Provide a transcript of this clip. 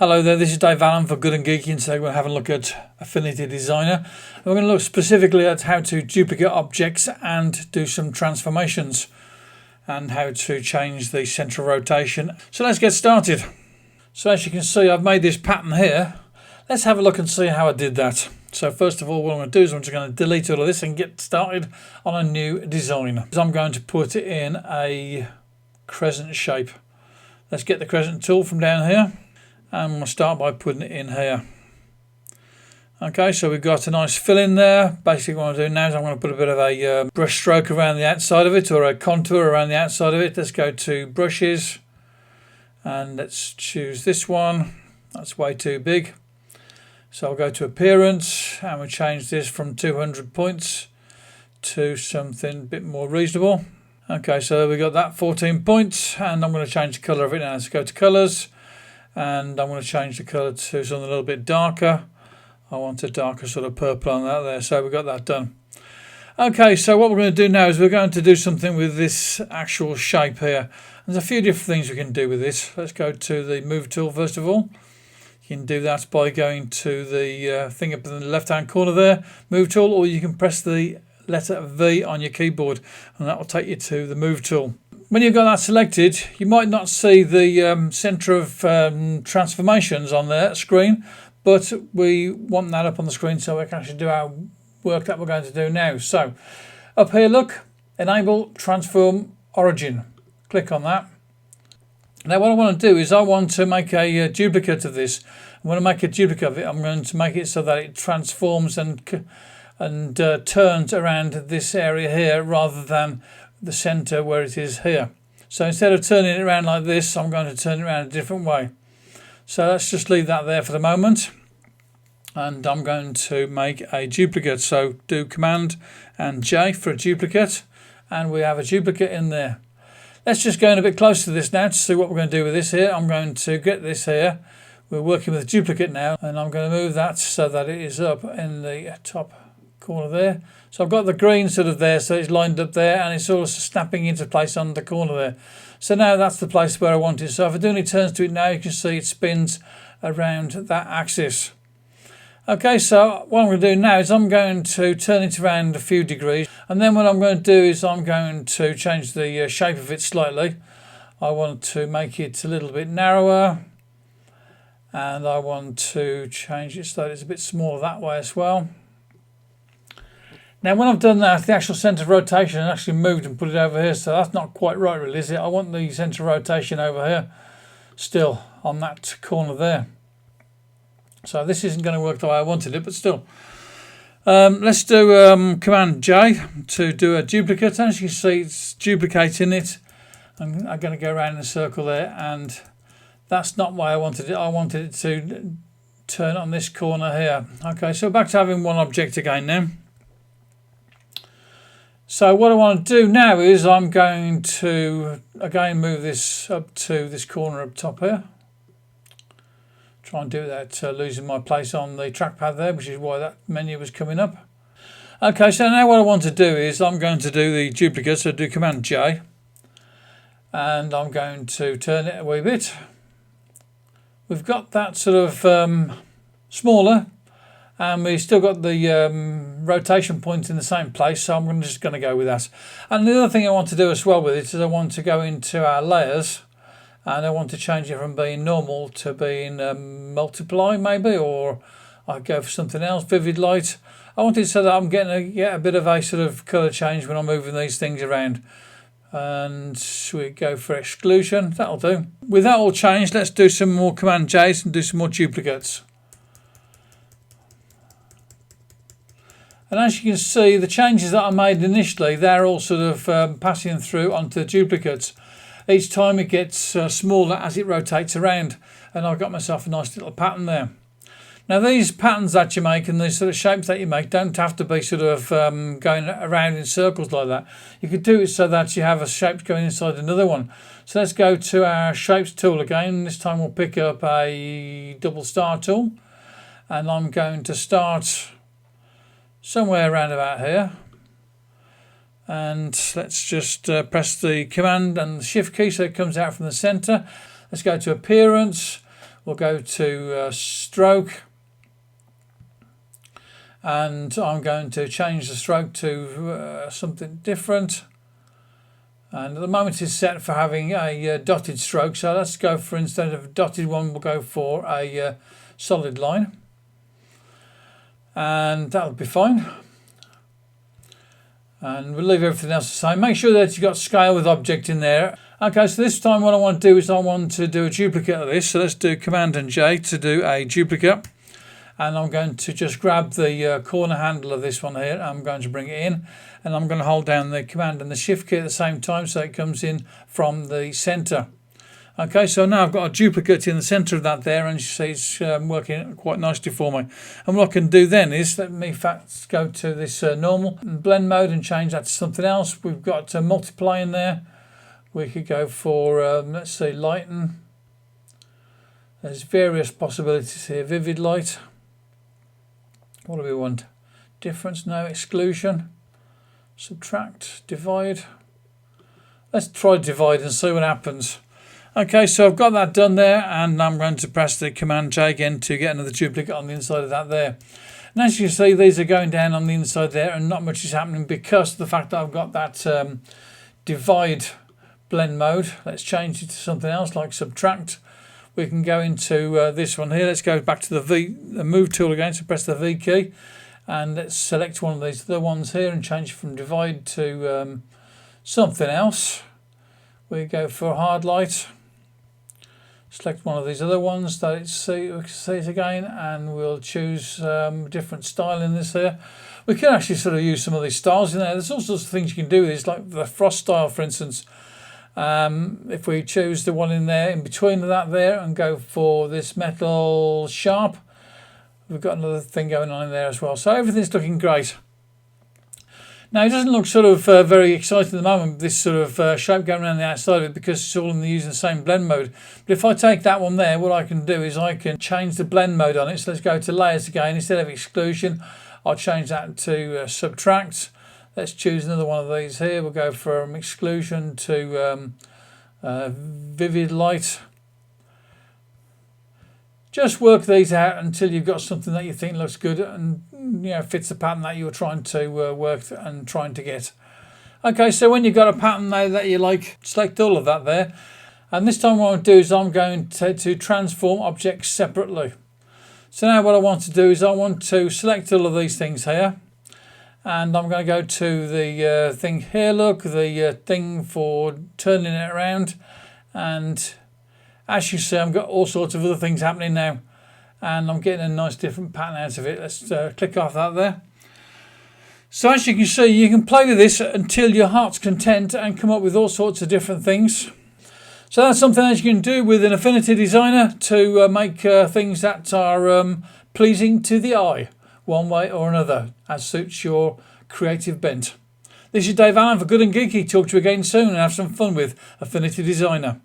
Hello there, this is Dave Allen for Good and Geeky, and today we're having a look at Affinity Designer. And we're going to look specifically at how to duplicate objects and do some transformations and how to change the central rotation. So let's get started. So as you can see, I've made this pattern here. Let's have a look and see how I did that. So first of all, what I'm going to do is I'm just going to delete all of this and get started on a new design. So I'm going to put it in a crescent shape. Let's get the crescent tool from down here. And we'll start by putting it in here. Okay, so we've got a nice fill in there. Basically what I'm doing now is I'm going to put a bit of a brush stroke around the outside of it, or a contour around the outside of it. Let's go to brushes and let's choose this one. That's way too big. So I'll go to appearance and we'll change this from 200 points to something a bit more reasonable. Okay, so we got that 14 points, and I'm going to change the colour of it now. Let's go to colours. And I'm going to change the colour to something a little bit darker. I want a darker sort of purple on that there, so we've got that done. Okay, so what we're going to do now is we're going to do something with this actual shape here. There's a few different things we can do with this. Let's go to the move tool first of all. You can do that by going to the thing up in the left hand corner there, move tool, or you can press the letter V on your keyboard and that will take you to the move tool. When you've got that selected, you might not see the centre of transformations on the screen, but we want that up on the screen so we can actually do our work that we're going to do now. So up here, look, enable transform origin. Click on that. Now what I want to do is I want to make a duplicate of this. I want to make a duplicate of it. I'm going to make it so that it transforms and turns around this area here rather than the center where it is here. So instead of turning it around like this, I'm going to turn it around a different way. So let's just leave that there for the moment, and I'm going to make a duplicate. So do Command and J for a duplicate, and we have a duplicate in there. Let's just go in a bit closer to this now to see what we're going to do with this here. I'm going to get this here. We're working with a duplicate now, and I'm going to move that so that it is up in the top corner there. So I've got the green sort of there, so it's lined up there and it's all snapping into place on the corner there. So now that's the place where I want it. So if I do any turns to it now, you can see it spins around that axis. Okay, so what I'm going to do now is I'm going to turn it around a few degrees, and then what I'm going to do is I'm going to change the shape of it slightly. I want to make it a little bit narrower, and I want to change it so that it's a bit smaller that way as well. Now when I've done that, the actual centre of rotation actually moved and put it over here, so that's not quite right really, is it? I want the centre of rotation over here still on that corner there. So this isn't going to work the way I wanted it, but still. Let's do Command J to do a duplicate. As you can see, it's duplicating it. I'm going to go around in a circle there, and that's not why I wanted it. I wanted it to turn on this corner here. Okay, so back to having one object again now. So what I want to do now is I'm going to again move this up to this corner up top here. Try and do that losing my place on the trackpad there, which is why that menu was coming up. Okay, so now what I want to do is I'm going to do the duplicate, so do Command J, and I'm going to turn it a wee bit. We've got that sort of smaller, and we've still got the rotation point in the same place, so I'm just going to go with that. And the other thing I want to do as well with it is I want to go into our layers, and I want to change it from being normal to being multiply maybe, or I go for something else, vivid light. I want it so that I'm getting a bit of a sort of colour change when I'm moving these things around. And we go for exclusion, that'll do. With that all changed, let's do some more Command J's and do some more duplicates. And as you can see, the changes that I made initially, they're all sort of passing through onto the duplicates. Each time it gets smaller as it rotates around, and I've got myself a nice little pattern there. Now these patterns that you make and these sort of shapes that you make don't have to be sort of going around in circles like that. You could do it so that you have a shape going inside another one. So let's go to our shapes tool again. This time we'll pick up a double star tool, and I'm going to start somewhere around about here, and let's just press the Command and the Shift key so it comes out from the center. Let's go to appearance. We'll go to stroke, and I'm going to change the stroke to something different. And at the moment it's set for having a dotted stroke, so let's go for, instead of a dotted one, we'll go for a solid line, and that'll be fine. And we'll leave everything else the same. Make sure that you've got scale with object in there. Okay, so this time what I want to do is I want to do a duplicate of this. So let's do Command and J to do a duplicate. And I'm going to just grab the corner handle of this one here. I'm going to bring it in, and I'm going to hold down the Command and the Shift key at the same time so it comes in from the center. Okay, so now I've got a duplicate in the center of that there, and you see it's working quite nicely for me. And what I can do then is, let me go to this normal blend mode and change that to something else. We've got multiply in there. We could go for, let's see, lighten. There's various possibilities here. Vivid light. What do we want? Difference, no. Exclusion. Subtract, divide. Let's try divide and see what happens. Okay, so I've got that done there, and I'm going to press the Command J again to get another duplicate on the inside of that there. And as you can see, these are going down on the inside there, and not much is happening because of the fact that I've got that divide blend mode. Let's change it to something else like subtract. We can go into this one here. Let's go back to the move tool again, so press the V key, and let's select one of these other ones here and change from divide to something else. We go for hard light. Select one of these other ones that we can see it again, and we'll choose a different style in this here. We can actually sort of use some of these styles in there. There's all sorts of things you can do with this, like the frost style, for instance. If we choose the one in there, in between that there, and go for this metal sharp, we've got another thing going on in there as well. So everything's looking great. Now, it doesn't look sort of very exciting at the moment, this sort of shape going around the outside of it, because it's all using the same blend mode. But if I take that one there, what I can do is I can change the blend mode on it. So let's go to layers again. Instead of exclusion, I'll change that to subtract. Let's choose another one of these here. We'll go from exclusion to vivid light. Just work these out until you've got something that you think looks good and fits the pattern that you were trying to work and trying to get. Okay, so when you've got a pattern now that you like, select all of that there. And this time what I want to do is I'm going to transform objects separately. So now what I want to do is I want to select all of these things here. And I'm going to go to the thing here, look, the thing for turning it around. And as you see, I've got all sorts of other things happening now, and I'm getting a nice different pattern out of it. Let's click off that there. So as you can see, you can play with this until your heart's content and come up with all sorts of different things. So that's something that you can do with an Affinity Designer to make things that are pleasing to the eye, one way or another, as suits your creative bent. This is Dave Allen for Good and Geeky. Talk to you again soon and have some fun with Affinity Designer.